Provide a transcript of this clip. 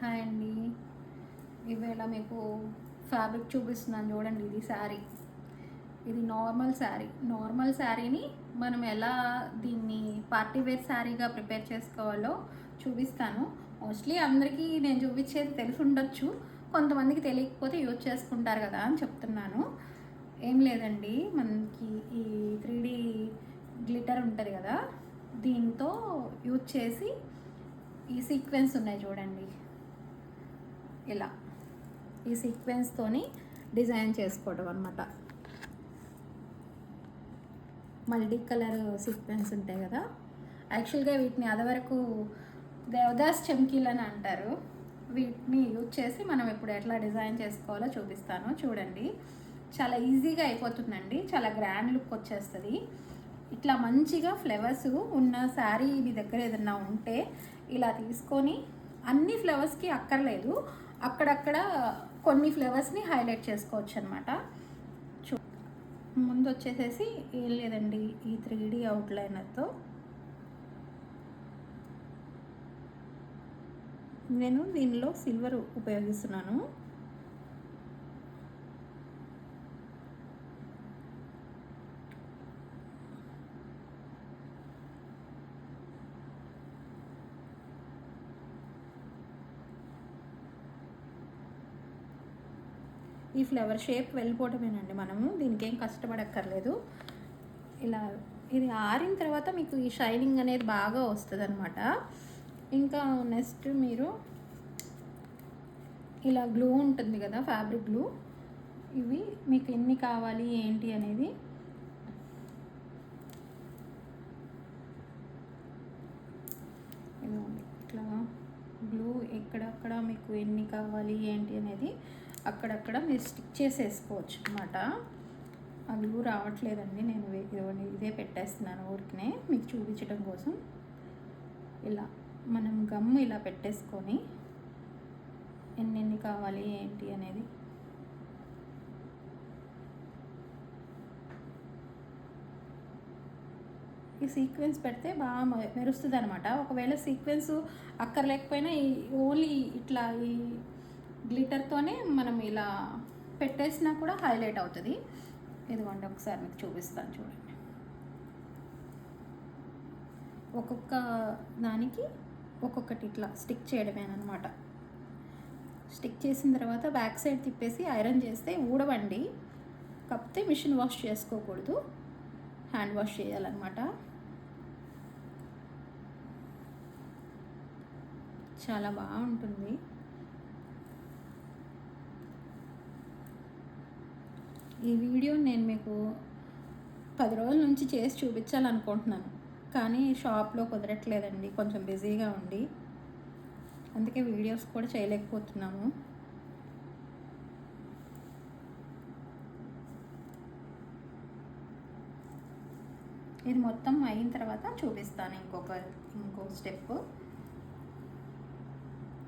Hi అండి. ఇవాళ మీకు ఫ్యాబ్రిక్ చూపిస్తున్నాను చూడండి. ఇది శారీ, ఇది నార్మల్ శారీని మనం ఎలా దీన్ని పార్టీ వేర్ శారీగా ప్రిపేర్ చేసుకోవాలో చూపిస్తాను. మోస్ట్లీ అందరికీ నేను చూపించేది తెలిసి ఉండొచ్చు, కొంతమందికి తెలియకపోతే యూజ్ చేసుకుంటారు కదా అని చెప్తున్నాను. ఏం లేదండి, మనకి ఈ 3D గ్లిటర్ ఉంటుంది కదా, దీంతో యూజ్ చేసి ఈ సీక్వెన్స్ ఉన్నాయి చూడండి, ఇలా ఈ సీక్వెన్స్తోని డిజైన్ చేసుకోవడం అనమాట. మల్టీ కలర్ సీక్వెన్స్ ఉంటాయి కదా, యాక్చువల్గా వీటిని అదివరకు దేవదాస్ చమ్కీలు అని అంటారు. వీటిని యూజ్ చేసి మనం ఇప్పుడు ఎట్లా డిజైన్ చేసుకోవాలో చూపిస్తాను. చూడండి, చాలా ఈజీగా అయిపోతుందండి, చాలా గ్రాండ్ లుక్ వచ్చేస్తుంది. ఇట్లా మంచిగా ఫ్లవర్స్ ఉన్న శారీ మీ దగ్గర ఏదన్నా ఉంటే ఇలా తీసుకొని, అన్ని ఫ్లవర్స్కి అక్కర్లేదు, అక్కడక్కడ కొన్ని ఫ్లవర్స్ని హైలైట్ చేసుకోవచ్చు అనమాట. ముందు వచ్చేసేసి ఏం లేదండి, ఈ 3D అవుట్లైనర్తో నేను దీనిలో సిల్వర్ ఉపయోగిస్తున్నాను. ఈ ఫ్లవర్ షేప్ వెళ్ళిపోవటమేనండి, మనము దీనికి ఏం కష్టపడక్కర్లేదు. ఇలా ఇది ఆరిన తర్వాత మీకు ఈ షైనింగ్ అనేది బాగా వస్తుంది అనమాట. ఇంకా నెక్స్ట్ మీరు ఇలా గ్లూ ఉంటుంది కదా, ఫ్యాబ్రిక్ గ్లూ, ఇవి మీకు ఎన్ని కావాలి ఏంటి అనేది ఇట్లా గ్లూ ఎక్కడక్కడ మీకు ఎన్ని కావాలి ఏంటి అనేది అక్కడక్కడ మీరు స్టిక్ చేసేసుకోవచ్చు అనమాట. ఆ గ్లూ రావట్లేదండి, నేను ఇదే పెట్టేస్తున్నాను ఊరికనే మీకు చూపించడం కోసం. ఇలా మనం గమ్ ఇలా పెట్టేసుకొని ఎన్ని కావాలి ఏంటి అనేది ఈ సీక్వెన్స్ పెడితే బాగా మెరుస్తుంది అనమాట. ఒకవేళ సీక్వెన్స్ అక్కర్లేకపోయినా ఈ ఓన్లీ ఇట్లా ఈ గ్లిటర్తోనే మనం ఇలా పెట్టేసినా కూడా హైలైట్ అవుతుంది. ఇదిగోండి, ఒకసారి మీకు చూపిస్తాను చూడండి. ఒక్కొక్క దానికి ఒక్కొక్కటి ఇట్లా స్టిక్ చేయడమేనమాట. స్టిక్ చేసిన తర్వాత బ్యాక్ సైడ్ తిప్పేసి ఐరన్ చేస్తే ఊడవండి, కాకపోతే మిషన్ వాష్ చేసుకోకూడదు, హ్యాండ్ వాష్ చేయాలన్నమాట. చాలా బాగుంటుంది. ఈ వీడియో నేను మీకు 10 రోజుల నుంచి చేసి చూపించాలనుకుంటున్నాను, కానీ షాప్లో కుదరట్లేదండి, కొంచెం బిజీగా ఉండి, అందుకే వీడియోస్ కూడా చేయలేకపోతున్నాము. ఇది మొత్తం అయిన తర్వాత చూపిస్తాను ఇంకో స్టెప్.